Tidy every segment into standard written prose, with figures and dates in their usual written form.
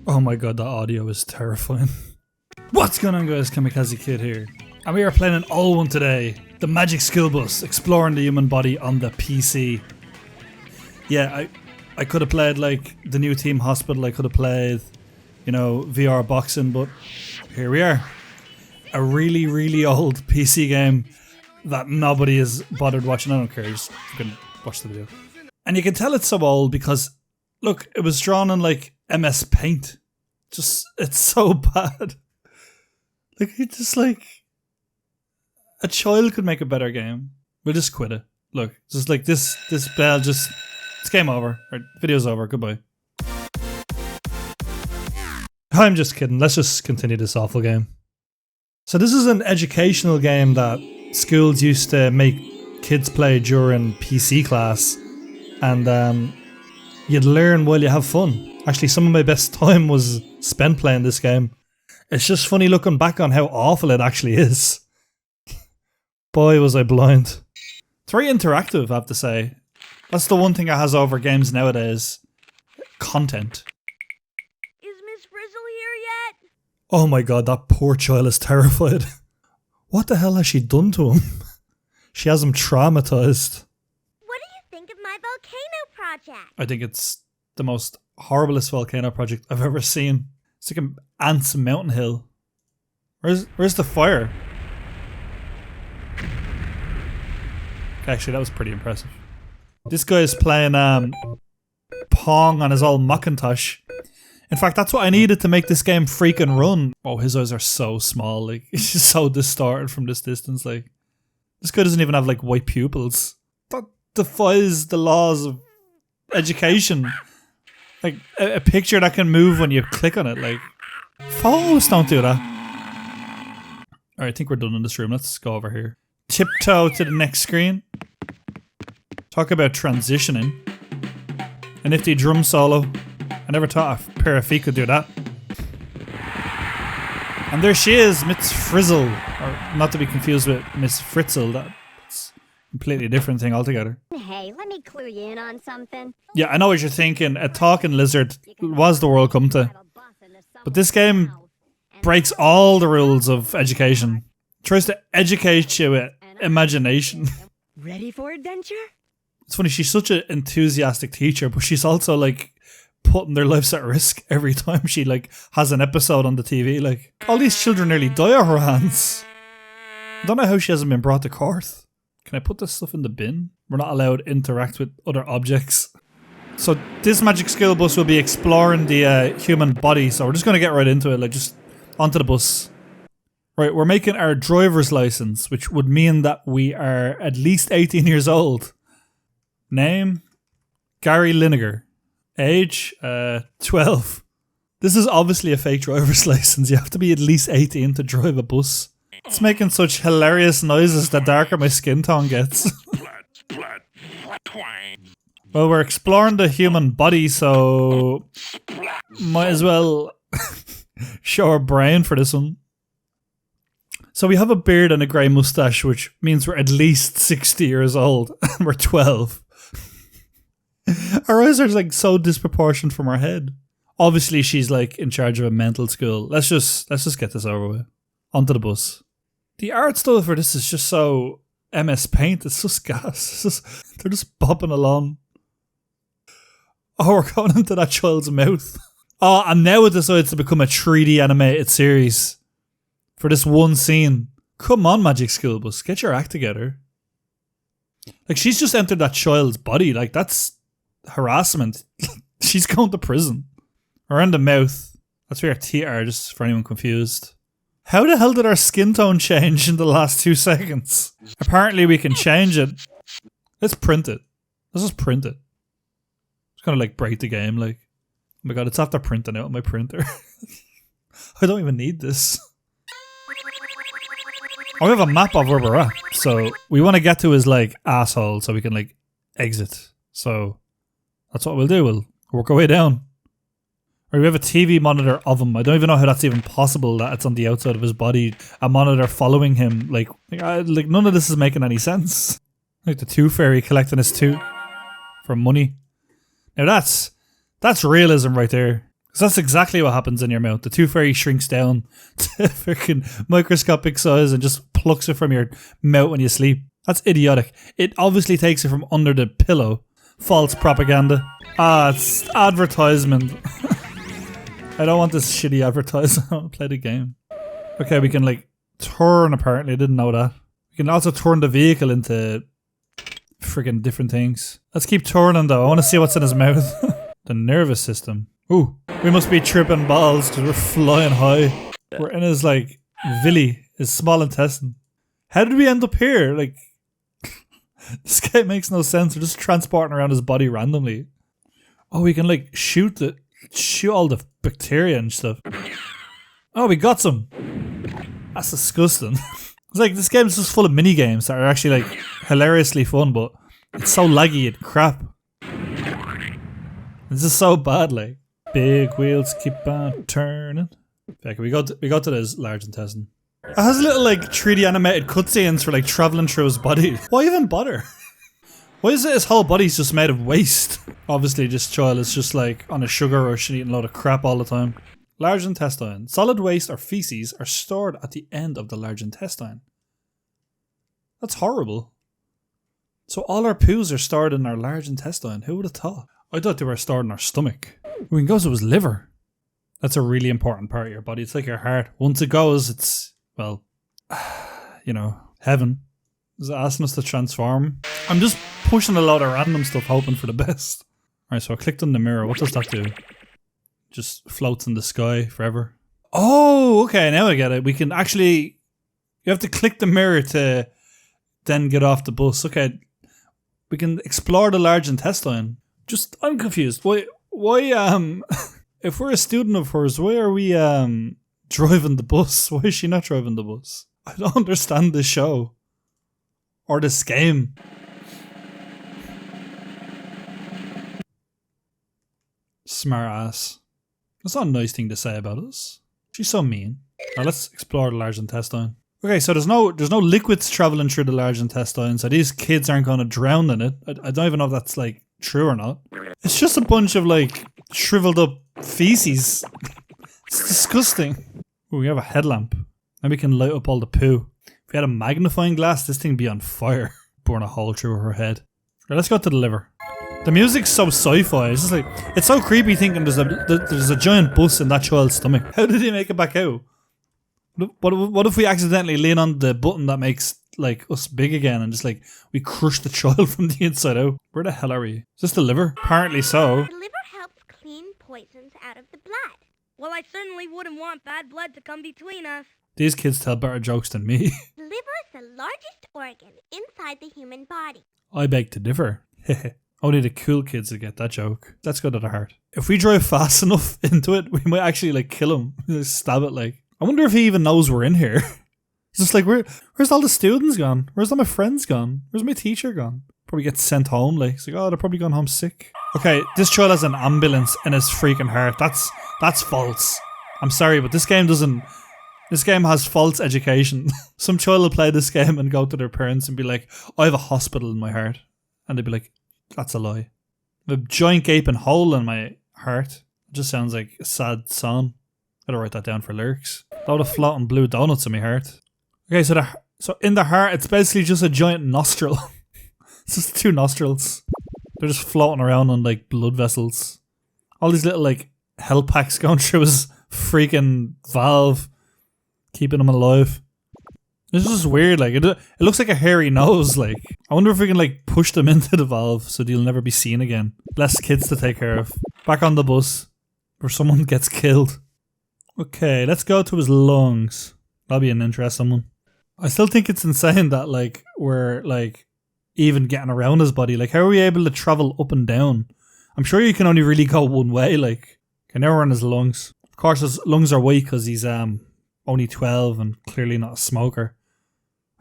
Oh my god, that audio is terrifying. What's going on, guys? KamikazeKid here. And we are playing an old one today. The Magic Skill Bus, exploring the human body on the PC. Yeah, I could have played like the new Team Hospital. I could have played, you know, VR boxing, but here we are. A really, really old PC game that nobody has bothered watching. I don't care, just fucking watch the video. And you can tell it's so old because, look, it was drawn in like MS Paint. Just, it's so bad. Like, it's just like, a child could make a better game. We'll just quit it. Look, just like this bell just, it's game over. Right, video's over, goodbye. I'm just kidding, let's just continue this awful game. So this is an educational game that schools used to make kids play during PC class. And you'd learn while you have fun. Actually, some of my best time was spent playing this game. It's just funny looking back on how awful it actually is. Boy, was I blind. It's very interactive, I have to say. That's the one thing it has over games nowadays. Content. Is Miss Frizzle here yet? Oh my god, that poor child is terrified. What the hell has she done to him? She has him traumatized. What do you think of my volcano project? I think it's the most horriblest volcano project I've ever seen. It's like an ant's mountain hill. Where's the fire? Actually, that was pretty impressive. This guy is playing Pong on his old Macintosh. In fact, that's what I needed to make this game freaking run. Oh, his eyes are so small. Like, he's just so distorted from this distance. Like, this guy doesn't even have like white pupils. That defies the laws of education. Like, a picture that can move when you click on it. Like, photos don't do that. Alright, I think we're done in this room. Let's go over here. Tiptoe to the next screen. Talk about transitioning. A nifty drum solo. I never thought a pair of feet could do that. And there she is, Miss Frizzle. Or not to be confused with Miss Fritzl. That's a completely different thing altogether. Hey, let me clue you in on something. Yeah, I know what you're thinking. A talking lizard was the world come to. But this game breaks all the rules of education. Tries to educate you with imagination. Ready for adventure? It's funny, she's such an enthusiastic teacher, but she's also like putting their lives at risk every time she like has an episode on the TV. Like, all these children nearly die at her hands. I don't know how she hasn't been brought to court. Can I put this stuff in the bin? We're not allowed to interact with other objects. So this Magic Skill Bus will be exploring the human body, so we're just going to get right into it, like just onto the bus. Right, we're making our driver's license, which would mean that we are at least 18 years old. Name, Gary Lineker. Age, 12. This is obviously a fake driver's license. You have to be at least 18 to drive a bus. It's making such hilarious noises the darker my skin tone gets. Well, we're exploring the human body, so might as well show our brain for this one. So we have a beard and a grey moustache, which means we're at least 60 years old, and we're 12. Our eyes are like so disproportionate from our head. Obviously, she's like in charge of a mental school. Let's just get this over with. Onto the bus. The art style for this is just so MS Paint. It's just gas. They're just bopping along. Oh, we're going into that child's mouth. Oh, and now it decides to become a 3D animated series. For this one scene. Come on, Magic Skill Bus, get your act together. Like, she's just entered that child's body. Like, that's harassment. She's going to prison. Around the mouth. That's where her teeth are, just for anyone confused. How the hell did our skin tone change in the last 2 seconds? Apparently we can change it. Let's print it. Let's just print it. It's gonna like break the game, like. Oh my god, it's after printing out on my printer. I don't even need this. Oh, we have a map of where we're at. So we want to get to his like asshole so we can like exit. So that's what we'll do. We'll work our way down. Or we have a TV monitor of him. I don't even know how that's even possible that it's on the outside of his body. A monitor following him. Like none of this is making any sense. Like the Tooth Fairy collecting his tooth for money. Now that's realism right there. So that's exactly what happens in your mouth. The tooth fairy shrinks down to freaking microscopic size and just plucks it from your mouth when you sleep. That's idiotic. It obviously takes it from under the pillow. False propaganda. It's advertisement. I don't want this shitty advertisement. I want to play the game. Okay, we can like turn apparently. I didn't know that. We can also turn the vehicle into freaking different things. Let's keep turning though. I want to see what's in his mouth. The nervous system. Ooh, we must be tripping balls because we're flying high. We're in his like villi, his small intestine. How did we end up here? Like, this game makes no sense. We're just transporting around his body randomly. Oh, we can like shoot all the bacteria and stuff. Oh, we got some. That's disgusting. It's like this game is just full of mini games that are actually like hilariously fun, but it's so laggy and crap. This is so bad, like. Big wheels keep on turning. Okay, we go to this large intestine. It has little like 3D animated cutscenes for like traveling through his body. Why even bother? Why is it his whole body's just made of waste? Obviously this child is just like on a sugar rush and eating a load of crap all the time. Large intestine. Solid waste or feces are stored at the end of the large intestine. That's horrible. So all our poos are stored in our large intestine. Who would have thought? I thought they were stored in our stomach. We can go to his liver. That's a really important part of your body. It's like your heart. Once it goes, it's, well, you know, heaven. Is it asking us to transform? I'm just pushing a lot of random stuff, hoping for the best. Alright, so I clicked on the mirror. What does that do? Just floats in the sky forever. Oh, okay, now I get it. We can actually... You have to click the mirror to then get off the bus. Okay, we can explore the large intestine. Just, I'm confused. Why, if we're a student of hers, why are we, driving the bus? Why is she not driving the bus? I don't understand this show. Or this game. Smart ass. That's not a nice thing to say about us. She's so mean. Alright, let's explore the large intestine. Okay, so there's no liquids traveling through the large intestine, so these kids aren't going to drown in it. I don't even know if that's, like, true or not. It's just a bunch of, like, shriveled up feces. It's disgusting. Ooh, we have a headlamp. And we can light up all the poo. If we had a magnifying glass, this thing would be on fire. Burn a hole through her head. Right, let's go to the liver. The music's so sci-fi. It's just like, it's so creepy thinking there's a giant bus in that child's stomach. How did he make it back out? What if we accidentally lean on the button that makes like us big again and just like we crush the child from the inside out? Where the hell are we? Is this the liver? Apparently so. The liver helps clean poisons out of the blood. Well, I certainly wouldn't want bad blood to come between us. These kids tell better jokes than me. The liver is the largest organ inside the human body. I beg to differ. Only the cool kids would get that joke. Let's go to the heart. If we drive fast enough into it, we might actually like kill him. Just stab it like. I wonder if he even knows we're in here. It's just like, where's all the students gone? Where's all my friends gone? Where's my teacher gone? Probably gets sent home like. It's like, oh, they're probably gone home sick. Okay, this child has an ambulance in his freaking heart. That's false. I'm sorry, but this game doesn't... This game has false education. Some child will play this game and go to their parents and be like, I have a hospital in my heart. And they'd be like, that's a lie. I have a giant gaping hole in my heart. It just sounds like a sad song. Gotta write that down for lyrics. A lot of floating blue donuts in my heart. Okay, so in the heart, it's basically just a giant nostril. It's just two nostrils. They're just floating around on like blood vessels. All these little like hell packs going through his freaking valve, keeping him alive. This is just weird. Like it looks like a hairy nose. Like I wonder if we can like push them into the valve so they'll never be seen again. Less kids to take care of. Back on the bus where someone gets killed. Okay, let's go to his lungs. That'll be an interesting one. I still think it's insane that like we're like even getting around his body. Like how are we able to travel up and down? I'm sure you can only really go one way. Like okay, now we're in his lungs. Of course his lungs are white because he's only 12 and clearly not a smoker.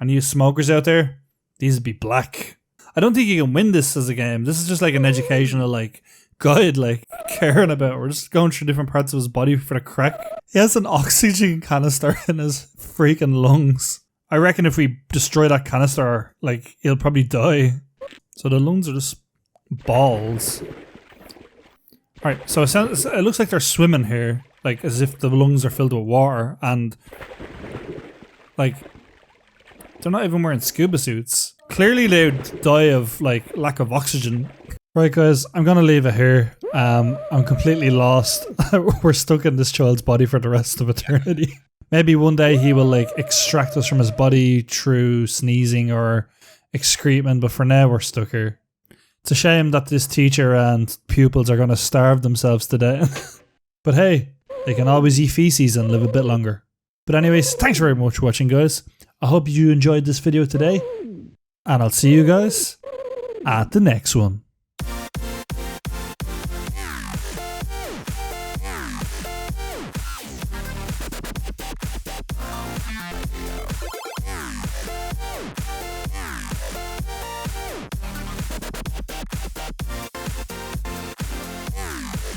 And you smokers out there, these would be black. I don't think you can win this as a game. This is just like an educational like guide, like caring about. We're just going through different parts of his body for the crack. He has an oxygen canister in his freaking lungs. I reckon if we destroy that canister, like he'll probably die. So the lungs are just balls. Alright, so it looks like they're swimming here, like as if the lungs are filled with water, and like they're not even wearing scuba suits. Clearly they'd die of like lack of oxygen. Right guys, I'm gonna leave it here. I'm completely lost. We're stuck in this child's body for the rest of eternity. Maybe one day he will like extract us from his body through sneezing or excrement, but for now we're stuck here. It's a shame that this teacher and pupils are gonna starve themselves to death. But hey, they can always eat feces and live a bit longer. But anyways, thanks very much for watching guys. I hope you enjoyed this video today. And I'll see you guys at the next one.